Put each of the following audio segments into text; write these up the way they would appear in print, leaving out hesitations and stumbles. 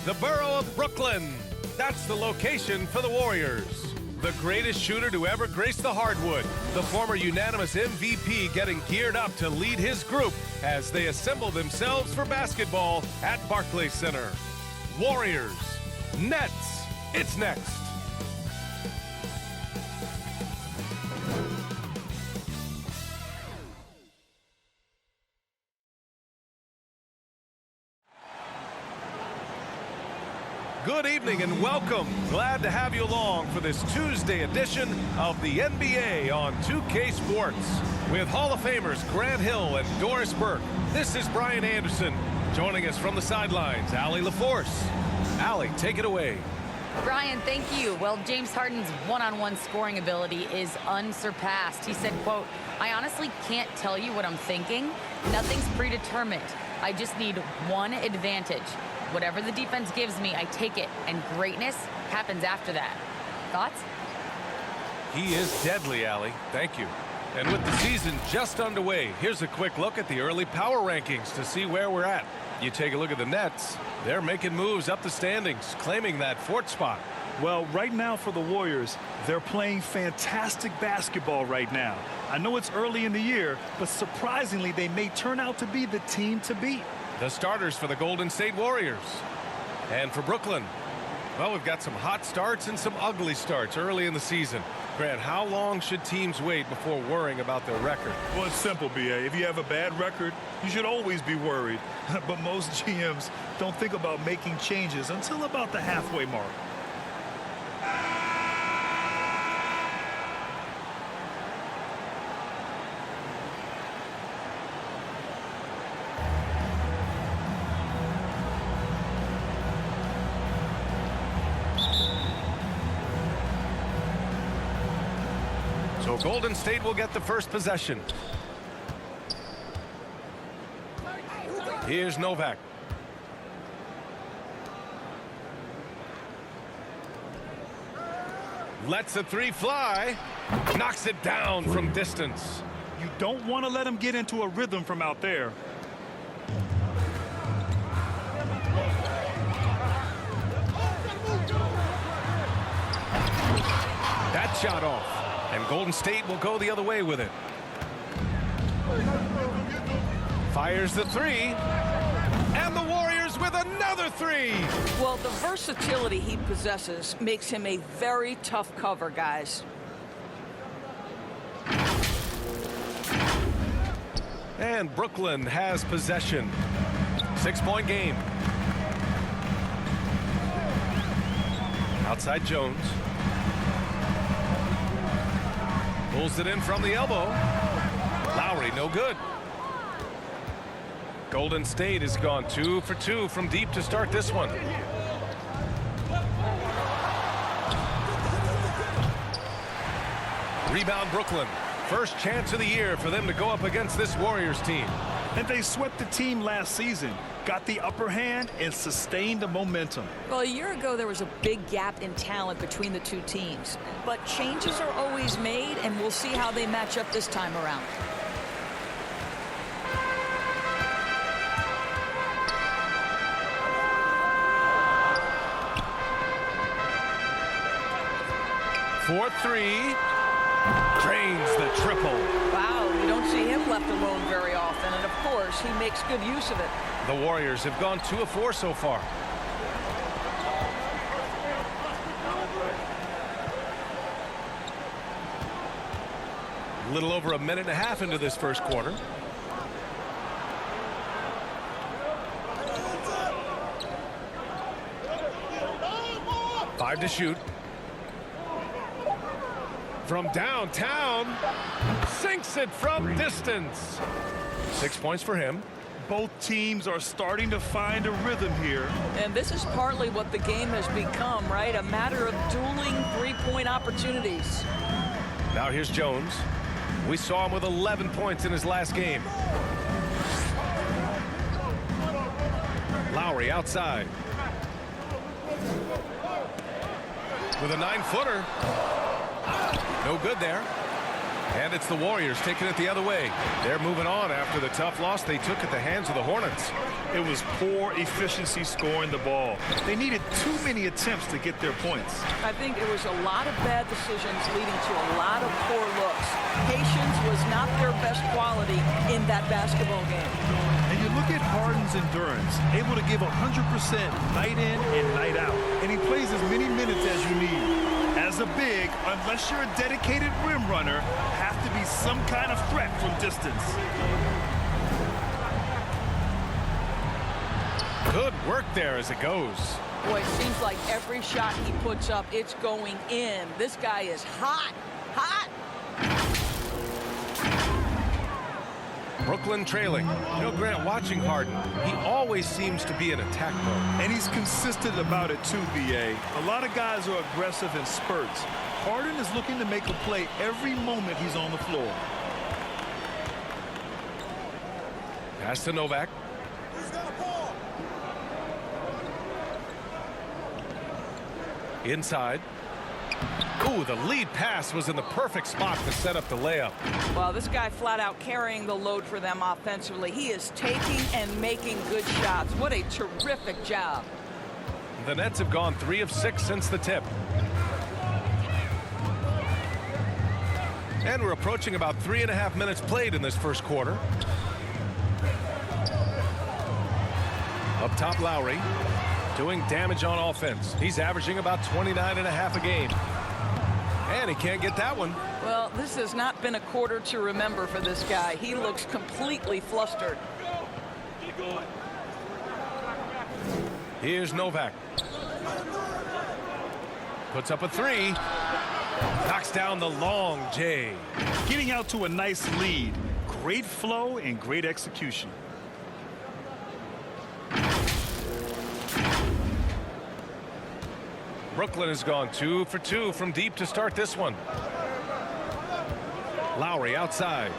the borough of Brooklyn. That's the location for the Warriors. The greatest shooter to ever grace the hardwood, the former unanimous MVP getting geared up to lead his group as they assemble themselves for basketball at Barclays Center. Warriors, Nets, it's next. Good evening and welcome. Glad to have you along for this Tuesday edition of the NBA on 2K Sports. With Hall of Famers Grant Hill and Doris Burke, this is Brian Anderson. Joining us from the sidelines, Allie LaForce. Allie, take it away. Brian, thank you. Well, James Harden's one-on-one scoring ability is unsurpassed. He said, quote, "I honestly can't tell you what I'm thinking. Nothing's predetermined. I just need one advantage. Whatever the defense gives me, I take it, and greatness happens after that." Thoughts? He is deadly, Allie. Thank you. And with the season just underway, here's a quick look at the early power rankings to see where we're at. You take a look at the Nets. They're making moves up the standings, claiming that fourth spot. Well, right now for the Warriors, they're playing fantastic basketball right now. I know it's early in the year, but surprisingly, they may turn out to be the team to beat. The starters for the Golden State Warriors. And for Brooklyn, well, we've got some hot starts and some ugly starts early in the season. Grant, how long should teams wait before worrying about their record? Well, it's simple, B.A. If you have a bad record, you should always be worried. But most GMs don't think about making changes until about the halfway mark. So Golden State will get the first possession. Here's Novak. Lets a three fly. Knocks it down from distance. You don't want to let them get into a rhythm from out there. That shot off. And Golden State will go the other way with it. Fires the three. And the Warriors with another three. Well, the versatility he possesses makes him a very tough cover, guys. And Brooklyn has possession. 6-point game. Outside Jones. Pulls it in from the elbow. Lowry, no good. Golden State has gone 2 for 2 from deep to start this one. Rebound Brooklyn. First chance of the year for them to go up against this Warriors team. And they swept the team last season, got the upper hand, and sustained the momentum. Well, a year ago, there was a big gap in talent between the two teams. But changes are always made, and we'll see how they match up this time around. For three. Drains the triple. Wow, you don't see him left alone very often, and of course, he makes good use of it. The Warriors have gone 2 of 4 so far. A little over a minute and a half into this first quarter. Five to shoot. From downtown, sinks it from distance. 6 points for him. Both teams are starting to find a rhythm here. And this is partly what the game has become, right? A matter of dueling three-point opportunities. Now here's Jones. We saw him with 11 points in his last game. Lowry outside. With a 9-footer. No good there. And it's the Warriors taking it the other way. They're moving on after the tough loss they took at the hands of the Hornets. It was poor efficiency scoring the ball. They needed too many attempts to get their points. I think it was a lot of bad decisions leading to a lot of poor looks. Patience was not their best quality in that basketball game. And you look at Harden's endurance, able to give 100% night in and night out. And he plays as many minutes as you need. As a big, unless you're a dedicated rim runner, have to be some kind of threat from distance. Good work there as it goes. Boy, it seems like every shot he puts up, it's going in. This guy is hot, hot. Brooklyn trailing. You know, Grant, watching Harden, he always seems to be in attack mode. And he's consistent about it too, B.A. A lot of guys are aggressive in spurts. Harden is looking to make a play every moment he's on the floor. Pass to Novak. Inside. Ooh, the lead pass was in the perfect spot to set up the layup. Well, this guy flat out carrying the load for them offensively. He is taking and making good shots. What a terrific job. The Nets have gone 3 of 6 since the tip. And we're approaching about 3.5 minutes played in this first quarter. Up top, Lowry. Doing damage on offense. He's averaging about 29.5 a game. And he can't get that one. Well, this has not been a quarter to remember for this guy. He looks completely flustered. Here's Novak. Puts up a 3. Knocks down the long J. Getting out to a nice lead. Great flow and great execution. Brooklyn has gone 2 for 2 from deep to start this one. Lowry outside.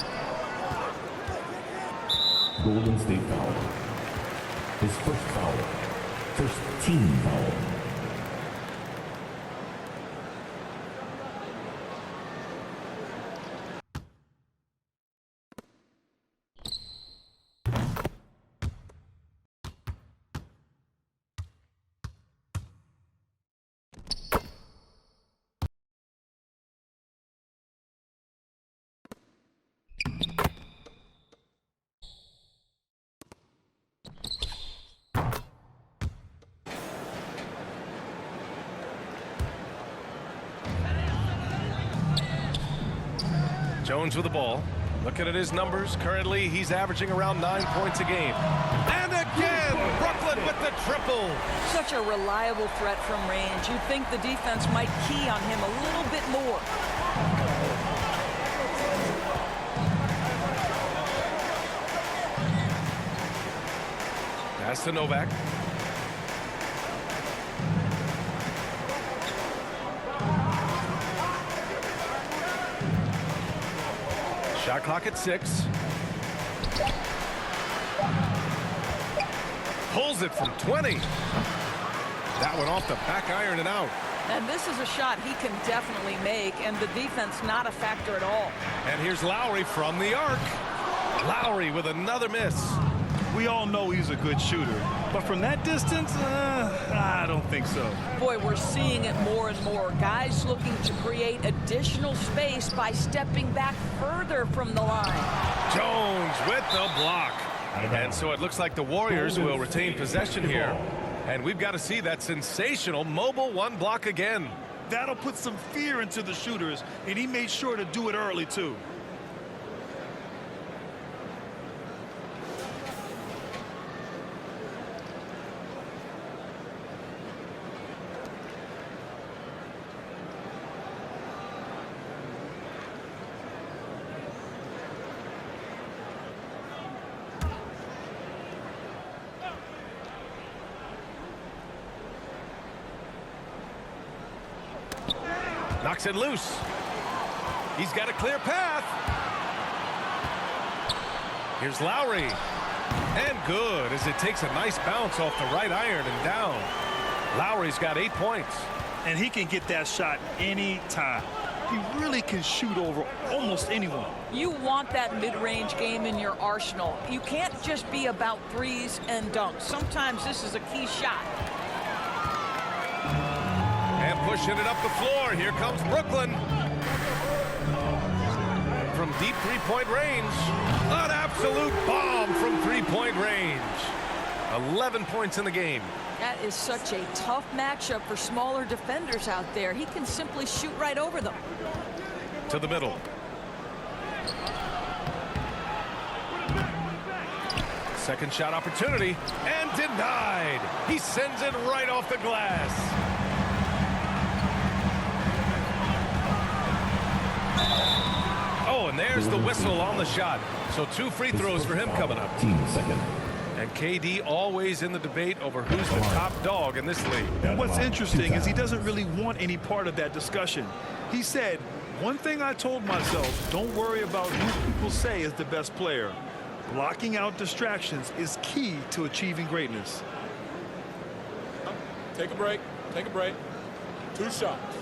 Golden State foul. His first foul. First team foul. Jones with the ball. Looking at his numbers, currently he's averaging around 9 points a game. And again, Brooklyn with the triple. Such a reliable threat from range. You'd think the defense might key on him a little bit more. Pass to Novak. Shot clock at 6. Pulls it from 20. That one off the back iron and out. And this is a shot he can definitely make, and the defense not a factor at all. And here's Lowry from the arc. Lowry with another miss. We all know he's a good shooter, but from that distance, I don't think so. Boy, we're seeing it more and more. Guys looking to create additional space by stepping back further from the line. Jones with the block. And so it looks like the Warriors will retain possession here. And we've got to see that sensational mobile one block again. That'll put some fear into the shooters, and he made sure to do it early, too. Knocks it loose. He's got a clear path. Here's Lowry. And good as it takes a nice bounce off the right iron and down. Lowry's got 8 points. And he can get that shot anytime. He really can shoot over almost anyone. You want that mid-range game in your arsenal. You can't just be about threes and dunks. Sometimes this is a key shot. And pushing it up the floor. Here comes Brooklyn. From deep three-point range. An absolute bomb from three-point range. 11 points in the game. That is such a tough matchup for smaller defenders out there. He can simply shoot right over them. To the middle. Second shot opportunity. And denied. He sends it right off the glass. Oh, and there's the whistle on the shot. So 2 free throws for him coming up. 15 seconds. And KD always in the debate over who's the top dog in this league. And what's interesting is he doesn't really want any part of that discussion. He said, one thing I told myself, don't worry about who people say is the best player. Blocking out distractions is key to achieving greatness. Take a break. Take a break. 2 shots.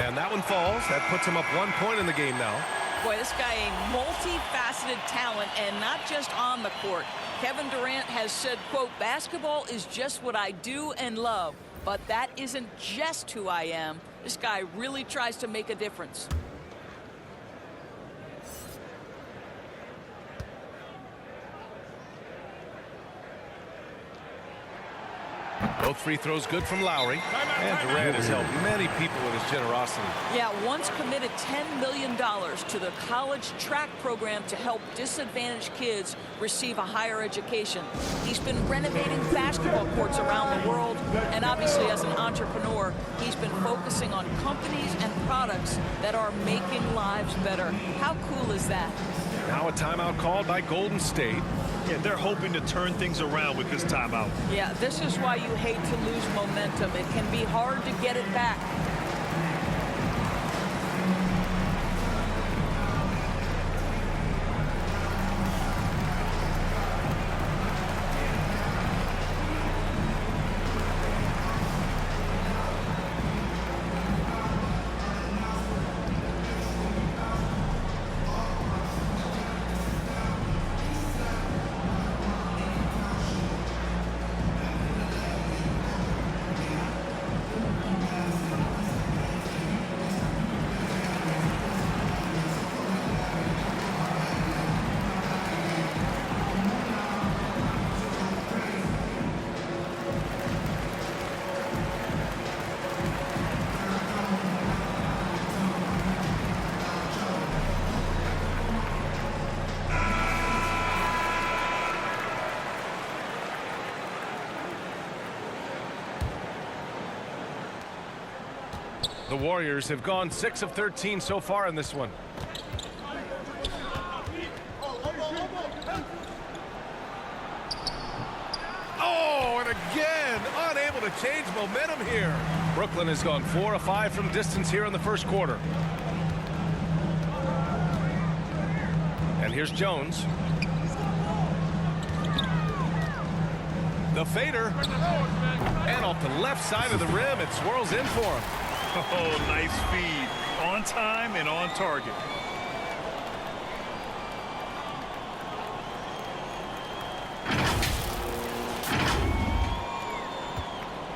And that one falls. That puts him up 1 point in the game now. Boy, this guy a multifaceted talent, and not just on the court. Kevin Durant has said, quote, basketball is just what I do and love, but that isn't just who I am. This guy really tries to make a difference. Both free throws good from Lowry. And Durant has helped many people with his generosity. Yeah, once committed $10 million to the college track program to help disadvantaged kids receive a higher education. He's been renovating basketball courts around the world, and obviously as an entrepreneur, he's been focusing on companies and products that are making lives better. How cool is that? Now a timeout called by Golden State. Yeah, they're hoping to turn things around with this timeout. Yeah, this is why you hate to lose momentum. It can be hard to get it back. The Warriors have gone 6 of 13 so far in this one. Oh, and again, unable to change momentum here. Brooklyn has gone 4 of 5 from distance here in the first quarter. And here's Jones. The fader. And off the left side of the rim, it swirls in for him. Oh, nice feed. On time and on target.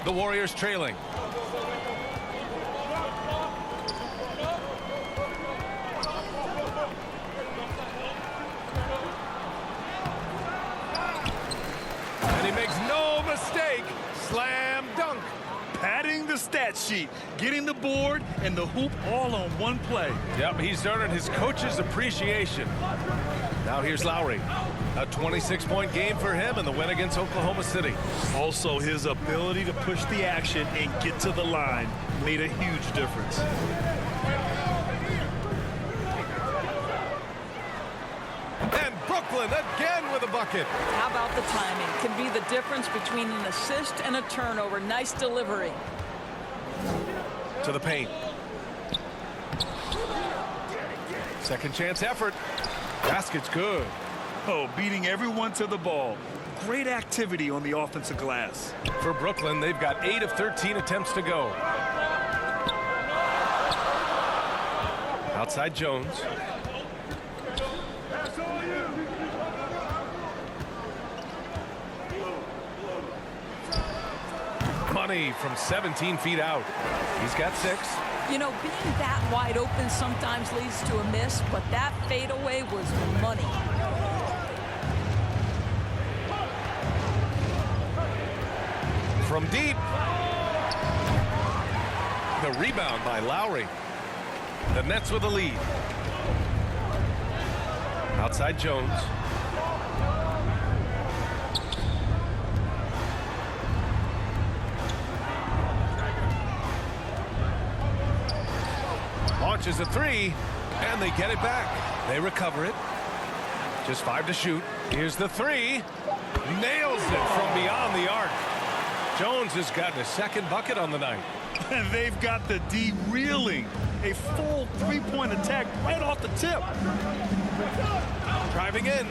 The Warriors trailing. And he makes no mistake. Slam dunk. Padding the stat sheet, getting the board and the hoop all on one play. Yep, he's earned his coach's appreciation. Now here's Lowry. A 26-point game for him in the win against Oklahoma City. Also, his ability to push the action and get to the line made a huge difference. And Brooklyn again with a bucket. How about the timing? Can be the difference between an assist and a turnover. Nice delivery. To the paint. Second chance effort. Basket's good. Oh, beating everyone to the ball. Great activity on the offensive glass. For Brooklyn, they've got 8 of 13 attempts to go. Outside Jones. Money from 17 feet out. He's got 6. You know, being that wide open sometimes leads to a miss, but that fadeaway was money. From deep. The rebound by Lowry. The Nets with the lead. Outside Jones. Launches a 3, and they get it back. They recover it. Just 5 to shoot. Here's the 3. Nails it from beyond the arc. Jones has gotten his second bucket on the night. And they've got the D reeling. A full three-point attack right off the tip. Driving in.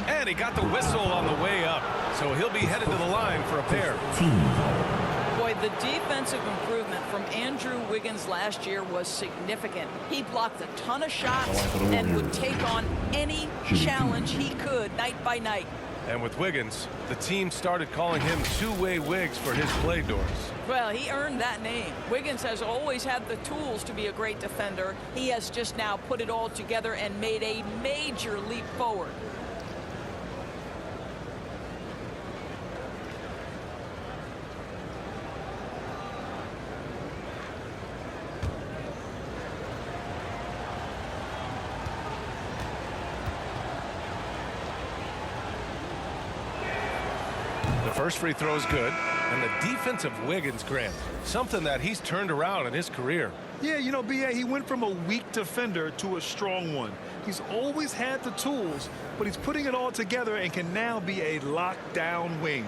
And he got the whistle on the way up. So he'll be headed to the line for a pair. Boy, the defensive improvement from Andrew Wiggins last year was significant. He blocked a ton of shots and would take on any challenge he could night by night. And with Wiggins, the team started calling him two-way Wiggs for his play, Doris. Well, he earned that name. Wiggins has always had the tools to be a great defender. He has just now put it all together and made a major leap forward. First free throw is good, and the defense of Wiggins, Grant, something that he's turned around in his career. Yeah, you know, B.A., he went from a weak defender to a strong one. He's always had the tools, but he's putting it all together and can now be a lockdown wing.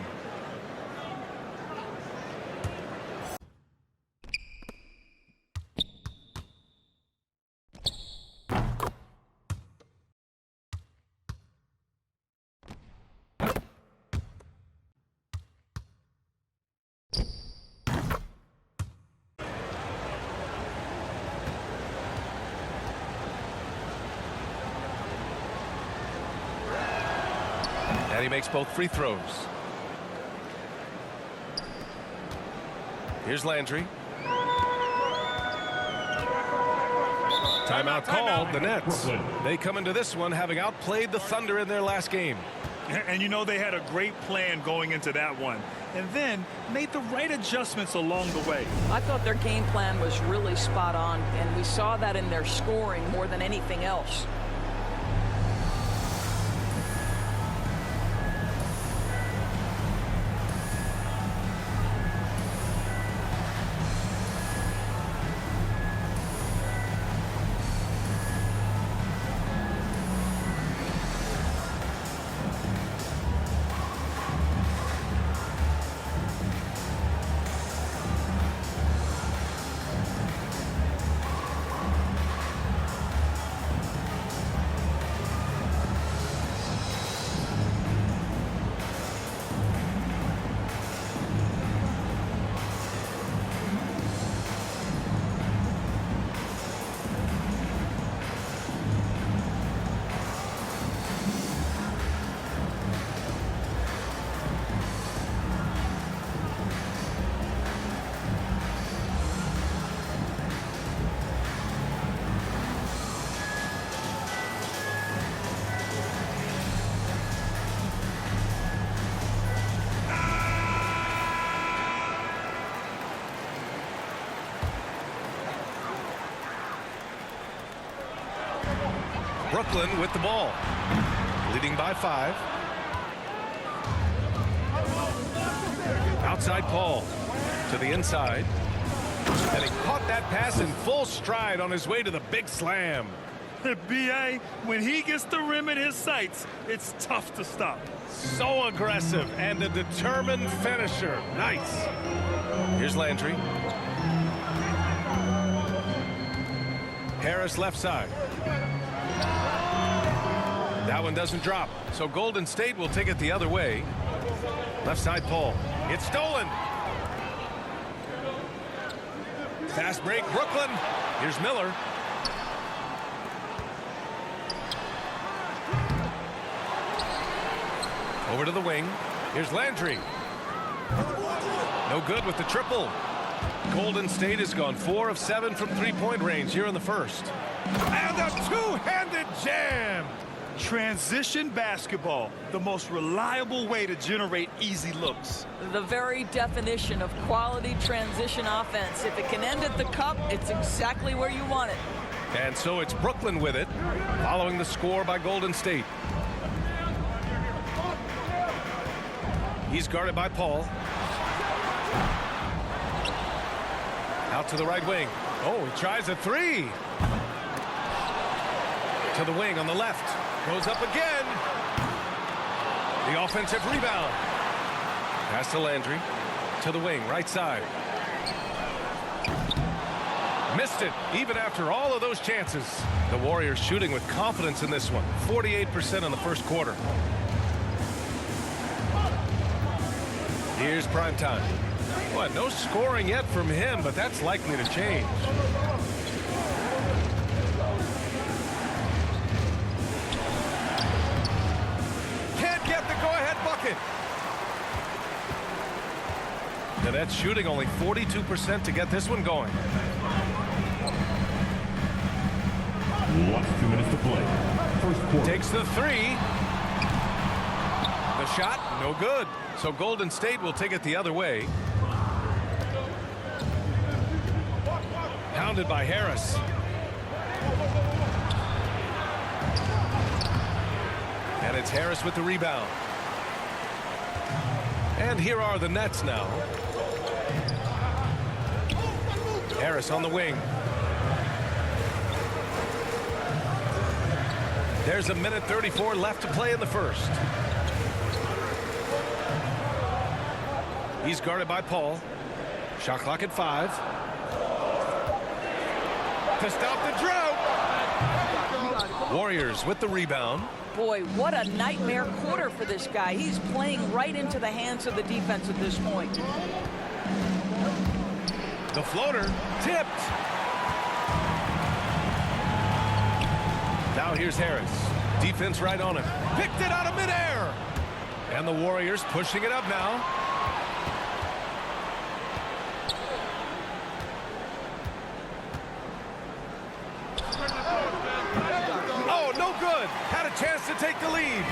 And he makes both free throws. Here's Landry. Timeout called. The Nets. They come into this one having outplayed the Thunder in their last game. And you know, they had a great plan going into that one, and then made the right adjustments along the way. I thought their game plan was really spot on, and we saw that in their scoring more than anything else. Brooklyn with the ball, leading by 5. Outside Paul to the inside, and he caught that pass in full stride on his way to the big slam. B.A., when he gets the rim in his sights, it's tough to stop. So aggressive and a determined finisher. Nice. Here's Landry. Harris left side. That one doesn't drop. So Golden State will take it the other way. Left side Paul. It's stolen. Fast break Brooklyn. Here's Miller. Over to the wing. Here's Landry. No good with the triple. Golden State has gone 4 of 7 from three-point range here in the first. And a two-handed jam. Transition basketball, the most reliable way to generate easy looks. The very definition of quality transition offense. If it can end at the cup, it's exactly where you want it. And so it's Brooklyn with it, following the score by Golden State. He's guarded by Paul. Out to the right wing. Oh, he tries a three. To the wing on the left. Goes up again. The offensive rebound. Pass to Landry. To the wing, right side. Missed it, even after all of those chances. The Warriors shooting with confidence in this one. 48% in the first quarter. Here's primetime. What, no scoring yet from him, but that's likely to change. Can't get the go-ahead bucket. The Nets shooting only 42% to get this one going. Last 2 minutes to play. First quarter. Takes the three. The shot, no good. So Golden State will take it the other way. Pounded by Harris. And it's Harris with the rebound. And here are the Nets now. Harris on the wing. There's a minute 34 left to play in the first. He's guarded by Paul. Shot clock at 5. To stop the drought. Warriors with the rebound. Boy, what a nightmare quarter for this guy. He's playing right into the hands of the defense at this point. The floater tipped. Now here's Harris. Defense right on him. Picked it out of midair. And the Warriors pushing it up now. Oh, no good. Had a chance to take the lead.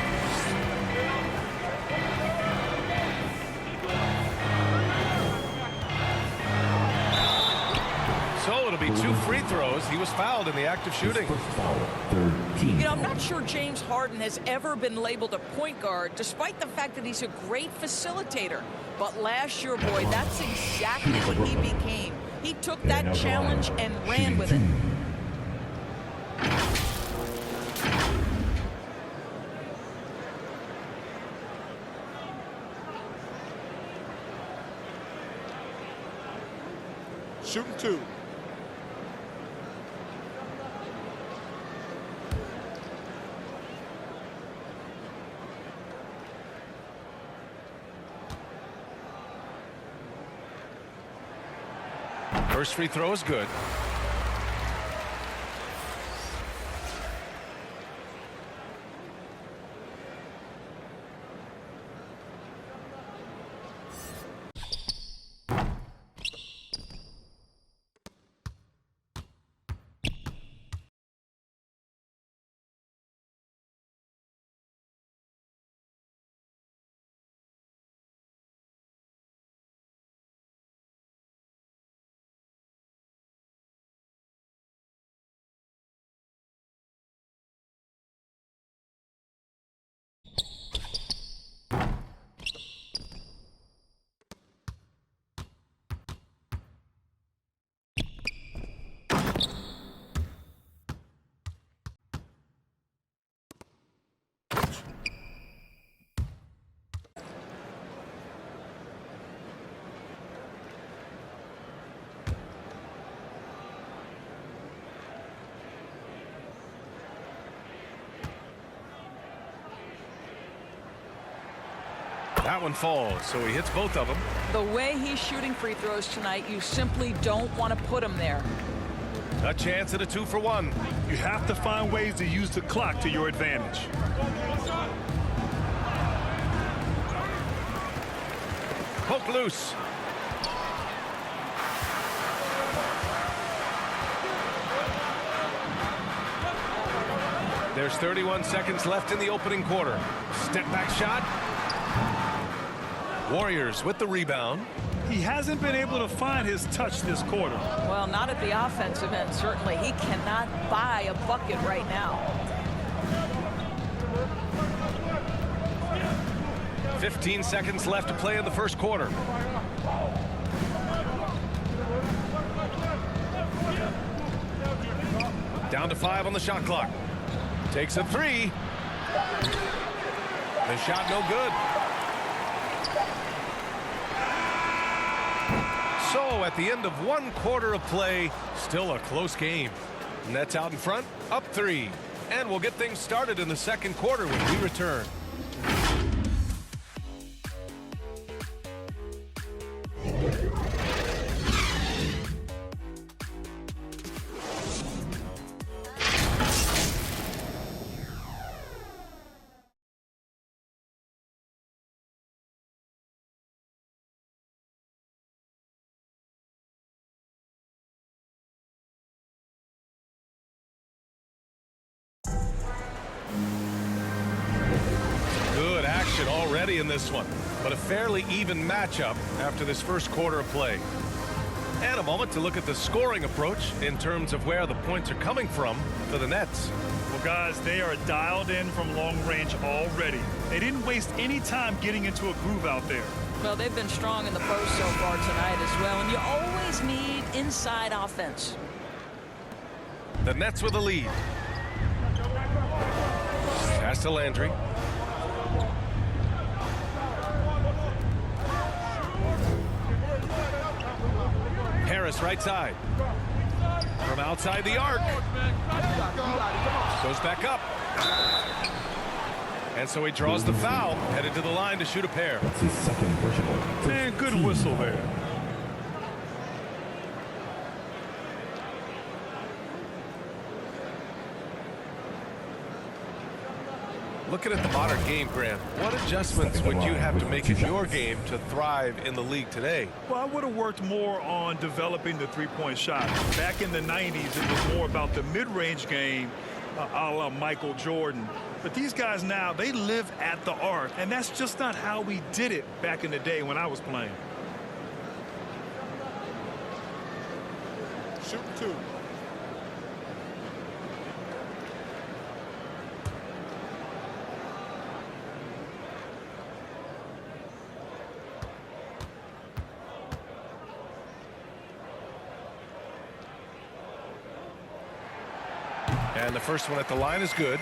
So it'll be 2 free throws. He was fouled in the act of shooting. First foul, third team. You know, I'm not sure James Harden has ever been labeled a point guard, despite the fact that he's a great facilitator. But last year, boy, that's exactly what he became. He took that challenge and ran with it. Shooting 2. First free throw is good. That one falls, so he hits both of them. The way he's shooting free throws tonight, you simply don't want to put him there. A chance at a 2 for 1. You have to find ways to use the clock to your advantage. Poke loose. There's 31 seconds left in the opening quarter. Step back shot. Warriors with the rebound. He hasn't been able to find his touch this quarter. Well, not at the offensive end, certainly. He cannot buy a bucket right now. 15 seconds left to play in the first quarter. Down to 5 on the shot clock. Takes a 3. The shot no good. So at the end of 1 quarter of play, still a close game. Nets out in front, up 3. And we'll get things started in the second quarter when we return. Good action already in this one, but a fairly even matchup after this first quarter of play. And a moment to look at the scoring approach in terms of where the points are coming from for the Nets. Well, guys, they are dialed in from long range already. They didn't waste any time getting into a groove out there. Well, they've been strong in the post so far tonight as well, and you always need inside offense. The Nets with the lead. Pass to Landry. Harris right side. From outside the arc. Goes back up. And so he draws the foul, headed to the line to shoot a pair. That's his second personal. Man, good whistle there. Looking at the modern game, Graham, what adjustments would you have to make in your game to thrive in the league today? Well, I would have worked more on developing the three-point shot. Back in the 90s, it was more about the mid-range game, a la Michael Jordan. But these guys now, they live at the arc, and that's just not how we did it back in the day when I was playing. Shoot 2. And the first one at the line is good.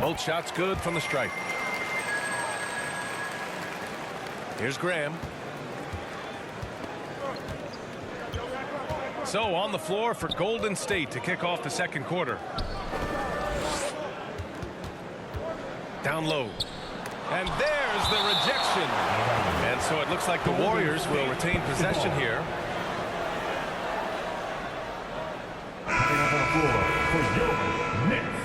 Both shots good from the stripe. Here's Graham. So on the floor for Golden State to kick off the second quarter. Down low. And there's the rejection. And so it looks like the Warriors will retain possession here. On the floor for your Nets.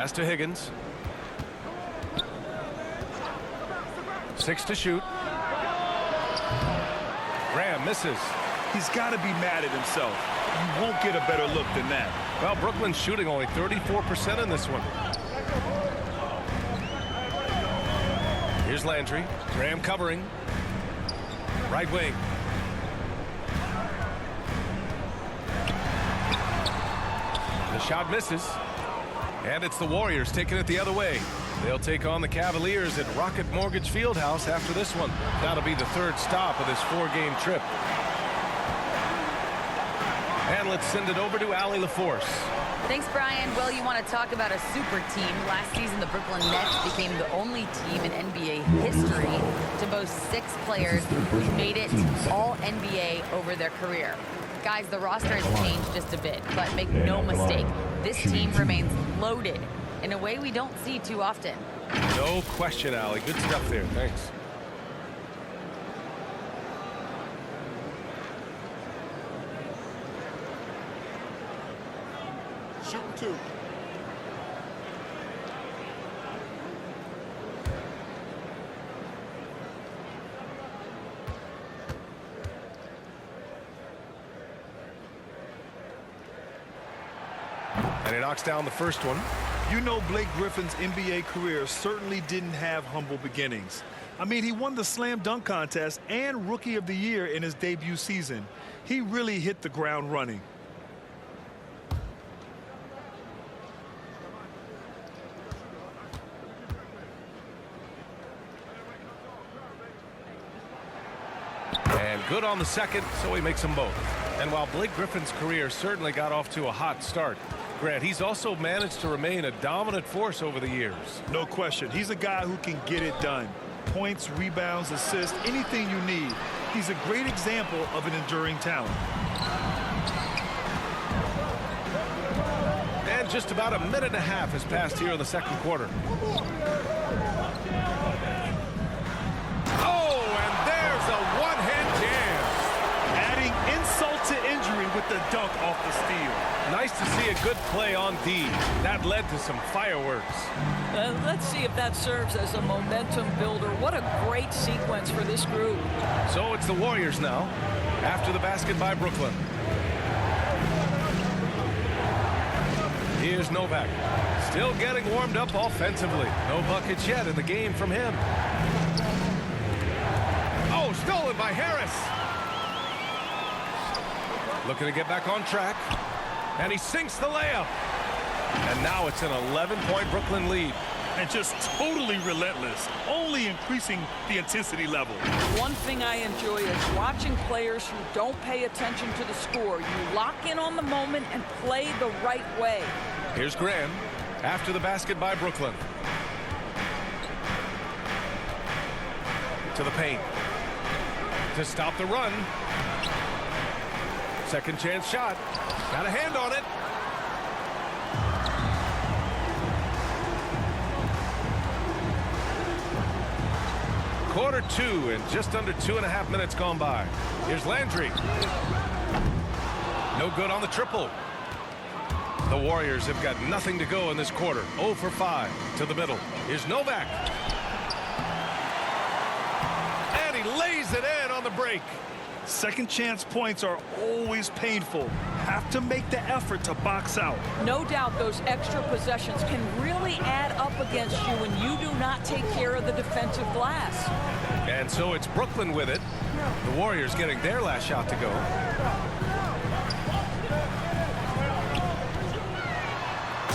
Pass to Higgins. 6 to shoot. Graham misses. He's got to be mad at himself. You won't get a better look than that. Well, Brooklyn's shooting only 34% in this one. Here's Landry. Graham covering. Right wing. The shot misses. And it's the Warriors taking it the other way. They'll take on the Cavaliers at Rocket Mortgage Fieldhouse after this one. That'll be the third stop of this 4-game trip. And let's send it over to Allie LaForce. Thanks, Brian. Well, you want to talk about a super team. Last season, the Brooklyn Nets became the only team in NBA history to boast 6 players who made it all NBA over their career. Guys, the roster has changed just a bit, but make no mistake, this team remains loaded in a way we don't see too often. No question, Allie. Good stuff there. Thanks. Shooting 2. And he knocks down the first one. You know, Blake Griffin's NBA career certainly didn't have humble beginnings. I mean, he won the slam dunk contest and Rookie of the Year in his debut season. He really hit the ground running. And good on the second, so he makes them both. And while Blake Griffin's career certainly got off to a hot start, Grant, he's also managed to remain a dominant force over the years. No question. He's a guy who can get it done. Points, rebounds, assists, anything you need. He's a great example of an enduring talent. And just about a minute and a half has passed here in the second quarter. Oh, and there's a one-hand jam. Adding insult to injury with the dunk off the steal. Nice to see a good play on D. That led to some fireworks. Let's see if that serves as a momentum builder. What a great sequence for this group. So it's the Warriors now, after the basket by Brooklyn. Here's Novak, still getting warmed up offensively. No buckets yet in the game from him. Oh, stolen by Harris. Looking to get back on track. And he sinks the layup. And now it's an 11-point Brooklyn lead. And just totally relentless, only increasing the intensity level. One thing I enjoy is watching players who don't pay attention to the score. You lock in on the moment and play the right way. Here's Graham after the basket by Brooklyn. To the paint. To stop the run. Second chance shot. Got a hand on it. Quarter 2 and just under 2.5 minutes gone by. Here's Landry. No good on the triple. The Warriors have got nothing to go in this quarter. 0 for 5 to the middle. Here's Novak. And he lays it in on the break. Second chance points are always painful. Have to make the effort to box out. No doubt those extra possessions can really add up against you when you do not take care of the defensive glass. And so it's Brooklyn with it. The Warriors getting their last shot to go.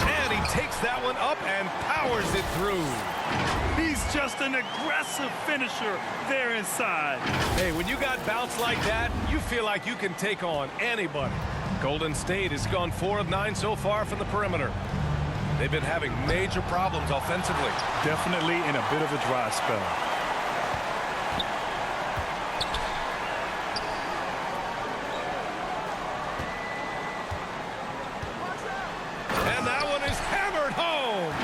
And he takes that one up and powers it through. He's just an aggressive finisher there inside. Hey, when you got bounce like that, you feel like you can take on anybody. Golden State has gone 4 of 9 so far from the perimeter. They've been having major problems offensively. Definitely in a bit of a dry spell. And that one is hammered home.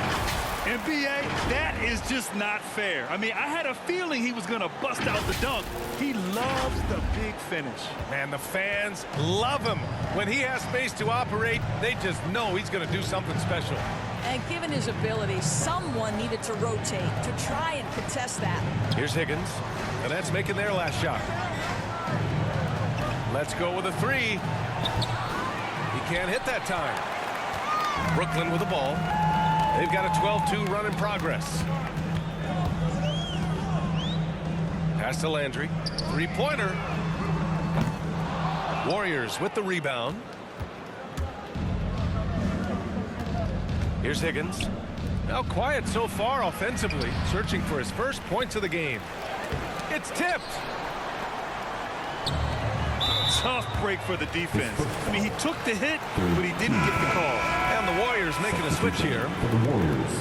NBA, that is just not fair. I mean, I had a feeling he was going to bust out the dunk. He loves the big finish. Man, the fans love him. When he has space to operate, they just know he's going to do something special. And given his ability, someone needed to rotate to try and contest that. Here's Higgins. The Nets making their last shot. Let's go with a three. He can't hit that time. Brooklyn with the ball. They've got a 12-2 run in progress. Pass to Landry. Three-pointer. Warriors with the rebound. Here's Higgins. Now quiet so far offensively, searching for his first points of the game. It's tipped. Tough break for the defense. I mean, he took the hit, but he didn't get the call. And the Warriors making a switch here. For the Warriors.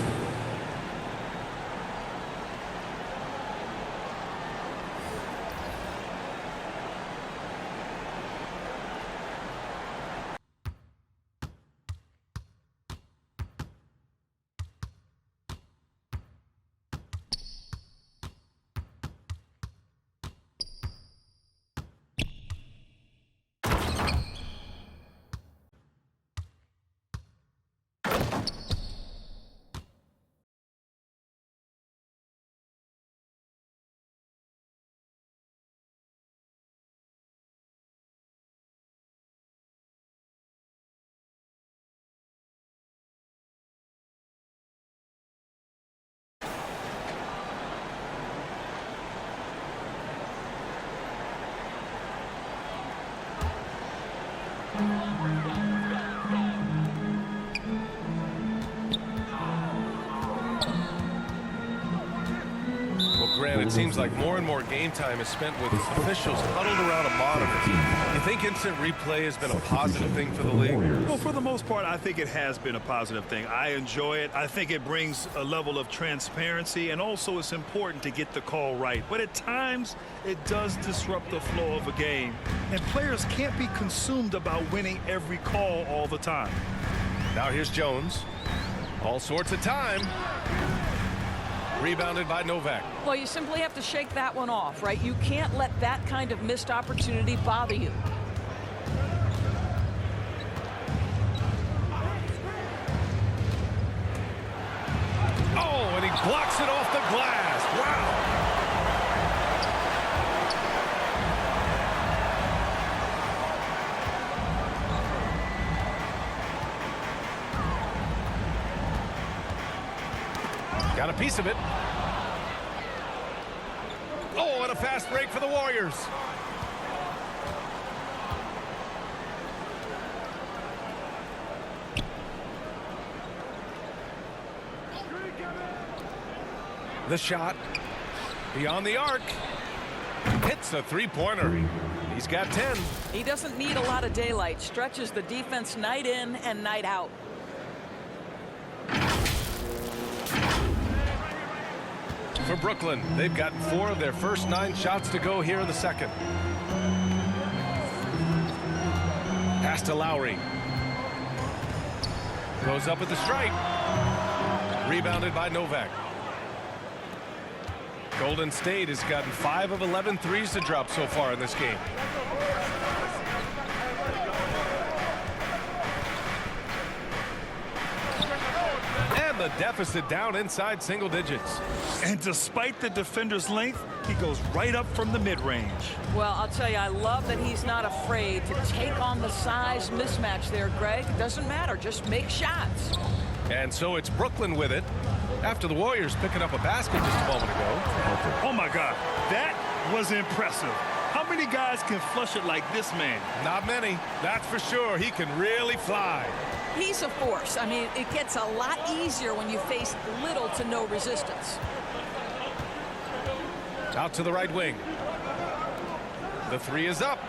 Grant, it seems like more and more game time is spent with officials huddled around a monitor. You think instant replay has been a positive thing for the league? Well, for the most part, I think it has been a positive thing. I enjoy it. I think it brings a level of transparency, and also it's important to get the call right. But at times, it does disrupt the flow of a game, and players can't be consumed about winning every call all the time. Now here's Jones. All sorts of time. Rebounded by Novak. Well, you simply have to shake that one off, right? You can't let that kind of missed opportunity bother you. Oh, and he blocks it off the glass. Wow. Got a piece of it. Oh, and a fast break for the Warriors. The shot beyond the arc. Hits a three-pointer. He's got 10. He doesn't need a lot of daylight. Stretches the defense night in and night out. For Brooklyn, they've got 4 of their first 9 shots to go here in the second. Pass to Lowry. Goes up at the stripe. Rebounded by Novak. Golden State has gotten 5 of 11 threes to drop so far in this game. The deficit down inside single digits. And despite the defender's length, he goes right up from the mid-range. Well, I'll tell you, I love that he's not afraid to take on the size mismatch there, Greg. It doesn't matter. Just make shots. And so it's Brooklyn with it after the Warriors picking up a basket just a moment ago. Oh, my God. That was impressive. How many guys can flush it like this man? Not many. That's for sure. He can really fly. He's a force. I mean, it gets a lot easier when you face little to no resistance. Out to the right wing. The three is up.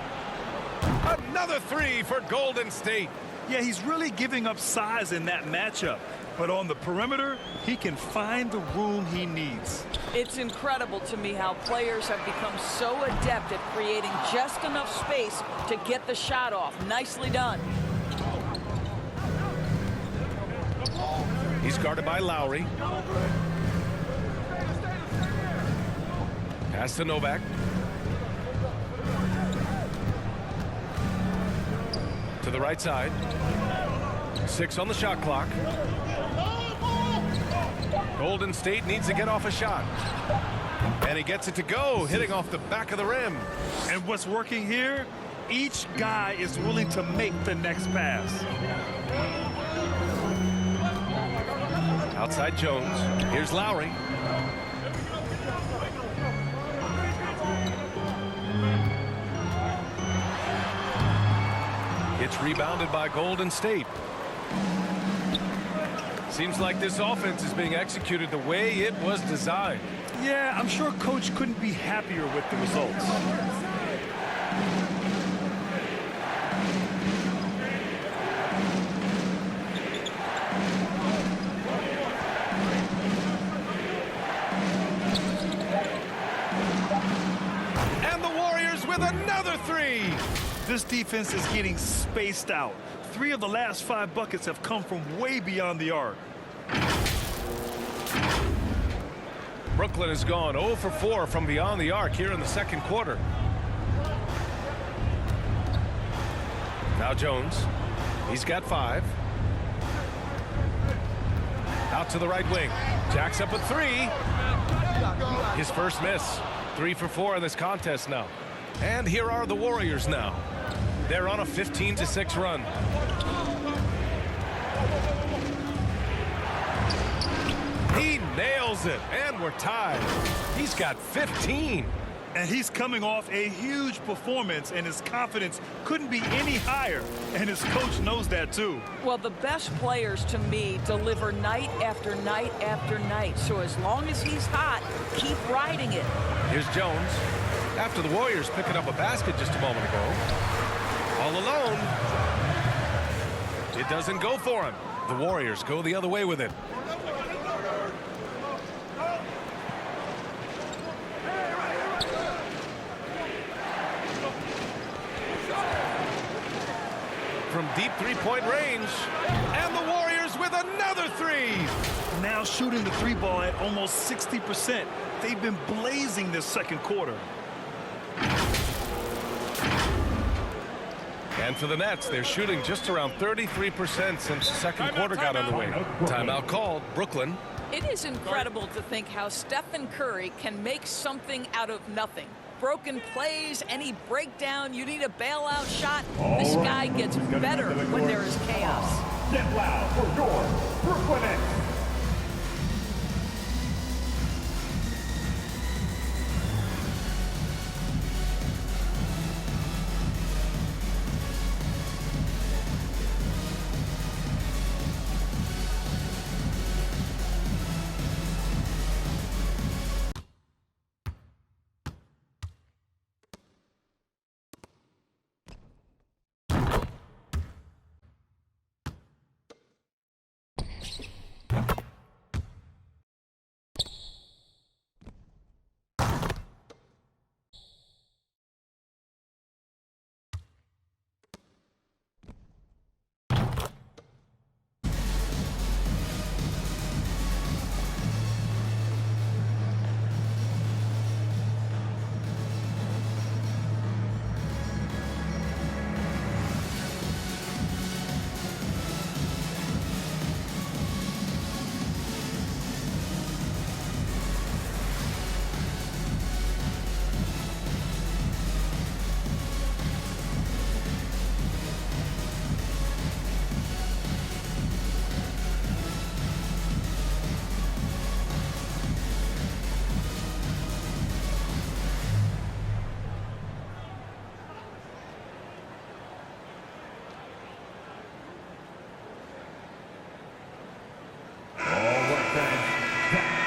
Another three for Golden State. Yeah, he's really giving up size in that matchup. But on the perimeter, he can find the room he needs. It's incredible to me how players have become so adept at creating just enough space to get the shot off. Nicely done. He's guarded by Lowry. Pass to Novak. To the right side. 6 on the shot clock. Golden State needs to get off a shot. And he gets it to go, hitting off the back of the rim. And what's working here? Each guy is willing to make the next pass. Outside Jones. Here's Lowry. It's rebounded by Golden State. Seems like this offense is being executed the way it was designed. Yeah, I'm sure Coach couldn't be happier with the results. And the Warriors with another three. This defense is getting spaced out. 3 of the last 5 buckets have come from way beyond the arc. Brooklyn has gone 0 for 4 from beyond the arc here in the second quarter. Now Jones. He's got 5. Out to the right wing. Jacks up a 3. His first miss. 3 for 4 in this contest now. And here are the Warriors now. They're on a 15-6 run. He nails it, and we're tied. He's got 15. And he's coming off a huge performance, and his confidence couldn't be any higher. And his coach knows that, too. Well, the best players, to me, deliver night after night after night. So as long as he's hot, keep riding it. Here's Jones. After the Warriors picking up a basket just a moment ago. All alone. It doesn't go for him. The Warriors go the other way with it. From deep three-point range. And the Warriors with another 3. Now shooting the 3 ball at almost 60%. They've been blazing this second quarter. And for the Nets, they're shooting just around 33% since the second quarter got underway. Timeout called. Brooklyn. It is incredible to think how Stephen Curry can make something out of nothing. Broken plays, any breakdown, you need a bailout shot. This guy gets better when there is chaos. Get loud for your Brooklyn Nets.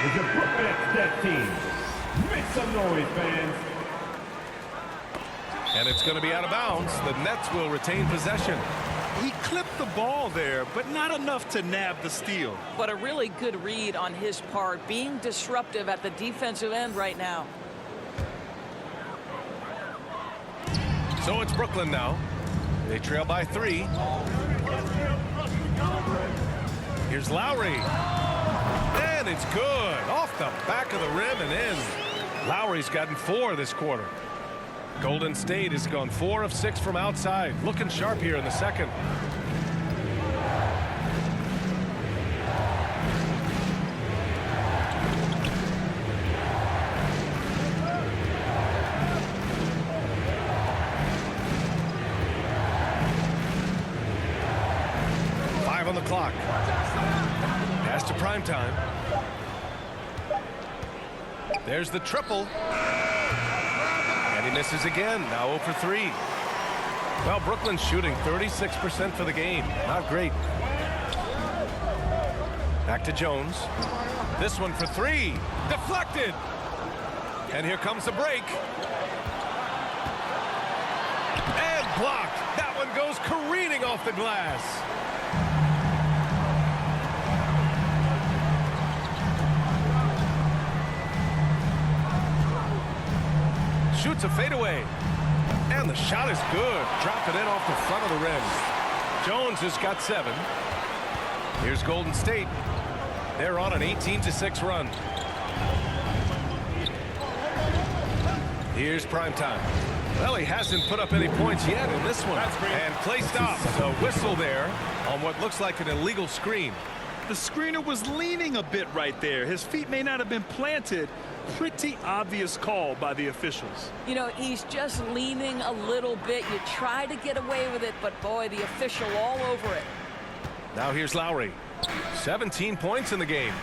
is the Brooklyn Nets team. Make some noise, fans. And it's going to be out of bounds. The Nets will retain possession. He clipped the ball there, but not enough to nab the steal. But a really good read on his part, being disruptive at the defensive end right now. So it's Brooklyn now. They trail by 3. Here's Lowry. And it's good. Off the back of the rim and in. Lowry's gotten 4 this quarter. Golden State has gone 4 of 6 from outside. Looking sharp here in the second. clock. Pass to Primetime. There's the triple. And he misses again. Now 0 for 3. Well, Brooklyn's shooting 36% for the game. Not great. Back to Jones. This one for 3. Deflected. And here comes the break. And blocked. That one goes careening off the glass. Shoots a fadeaway. And the shot is good. Drop it in off the front of the rim. Jones has got 7. Here's Golden State. They're on an 18-6 run. Here's Primetime. Well, he hasn't put up any points yet in this one. And play stops. A whistle there on what looks like an illegal screen. The screener was leaning a bit right there. His feet may not have been planted. Pretty obvious call by the officials. You know, he's just leaning a little bit. You try to get away with it, but boy, the official all over it. Now here's Lowry. 17 points in the game.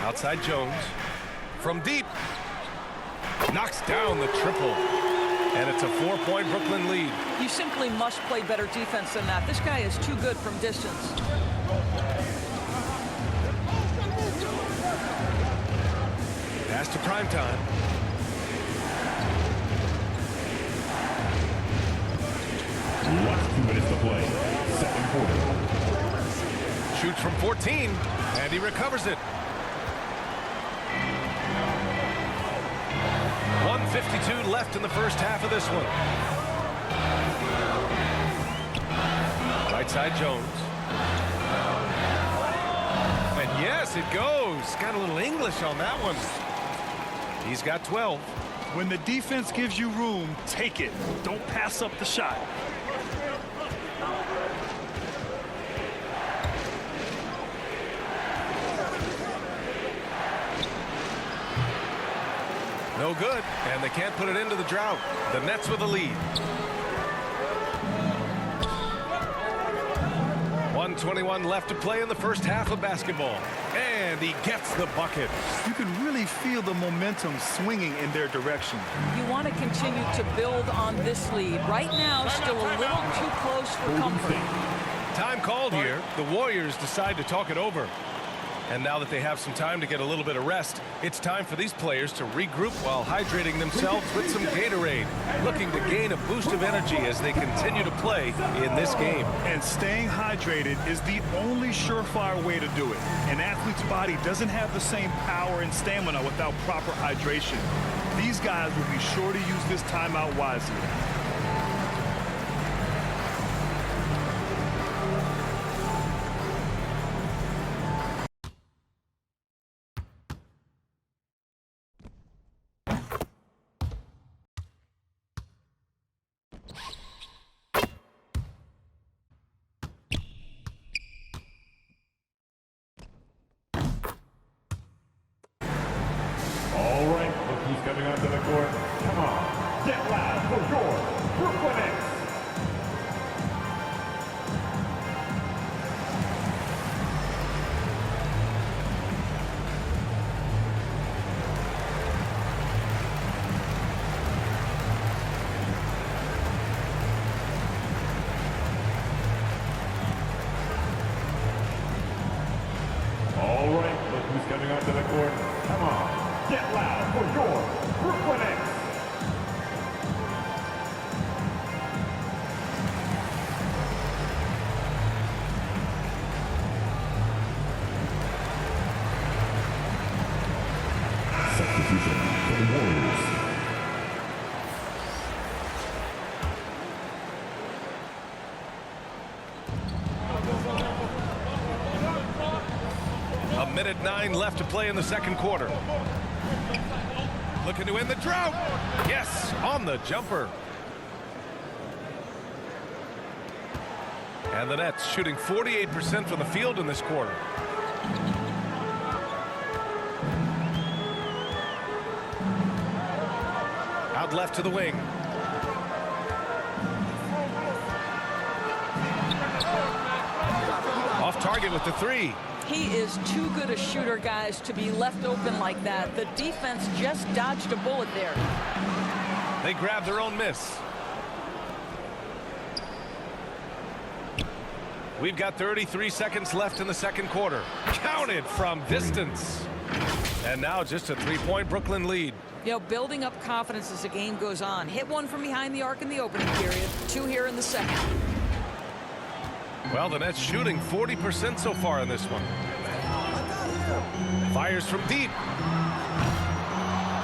Outside Jones. From deep. Knocks down the triple. And it's a 4-point Brooklyn lead. You simply must play better defense than that. This guy is too good from distance. Pass to Primetime. Last 2 minutes to play. Second quarter. Shoots from 14. And he recovers it. 1:52 left in the first half of this one. Right side Jones. And yes, it goes. Got a little English on that one. He's got 12. When the defense gives you room, take it. Don't pass up the shot. No good, and they can't put it into the drought. The Nets with the lead. 1:21 left to play in the first half of basketball. And he gets the bucket. You can really feel the momentum swinging in their direction. You want to continue to build on this lead. Right now, still a little too close for comfort. Time called here. The Warriors decide to talk it over. And now that they have some time to get a little bit of rest, it's time for these players to regroup while hydrating themselves with some Gatorade, looking to gain a boost of energy as they continue to play in this game. And staying hydrated is the only surefire way to do it. An athlete's body doesn't have the same power and stamina without proper hydration. These guys will be sure to use this timeout wisely. Who's coming onto the court? Come on, get loud for your Brooklyn Nets. All right, look who's coming onto the court. Come on, get loud for your Brooklyn Nets. Substitution for the Warriors. A minute 9 left to play in the second quarter. Looking to end the drought. Yes, on the jumper. And the Nets shooting 48% from the field in this quarter. Out left to the wing. target with the three. He is too good a shooter, guys, to be left open like that. The defense just dodged a bullet there. They grab their own miss. We've got 33 seconds left in the second quarter. Counted from distance. And now just a three-point Brooklyn lead. You know, building up confidence as the game goes on. Hit one from behind the arc in the opening period. Two here in the second. Well, the Nets shooting 40% so far in this one. Fires from deep.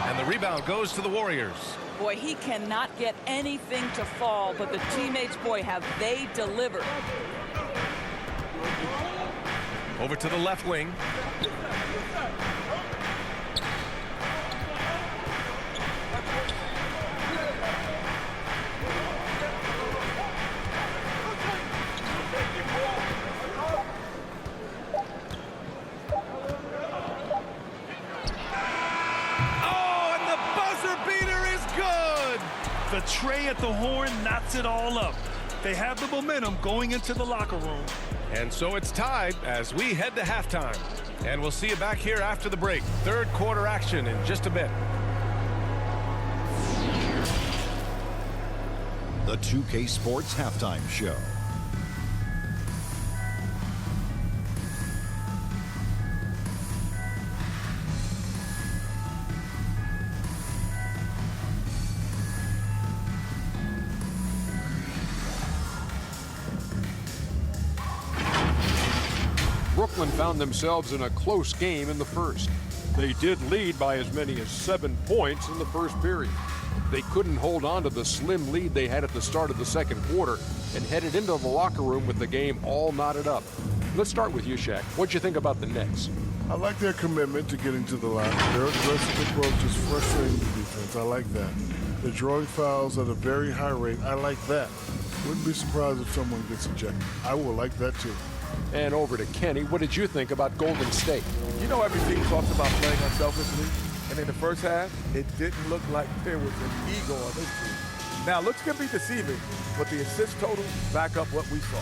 And the rebound goes to the Warriors. Boy, he cannot get anything to fall, but the teammates, boy, have they delivered. Over to the left wing. Oh, and the buzzer beater is good. The tray at the horn knots it all up. They have the momentum going into the locker room. And so it's tied as we head to halftime. And we'll see you back here after the break. Third quarter action in just a bit. The 2K Sports Halftime Show. Brooklyn found themselves in a close game in the first. They did lead by as many as 7 points in the first period. They couldn't hold on to the slim lead they had at the start of the second quarter and headed into the locker room with the game all knotted up. Let's start with you, Shaq. What'd you think about the Nets? I like their commitment to getting to the line. Their aggressive approach is frustrating the defense. I like that. They're drawing fouls at a very high rate. I like that. Wouldn't be surprised if someone gets ejected. I will like that too. And over to Kenny. What did you think about Golden State? You know, every team talks about playing unselfishly, and in the first half, it didn't look like there was an ego on this team. Now, looks can be deceiving, but the assist totals back up what we saw.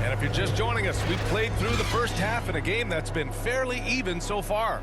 And if you're just joining us, we've played through the first half in a game that's been fairly even so far.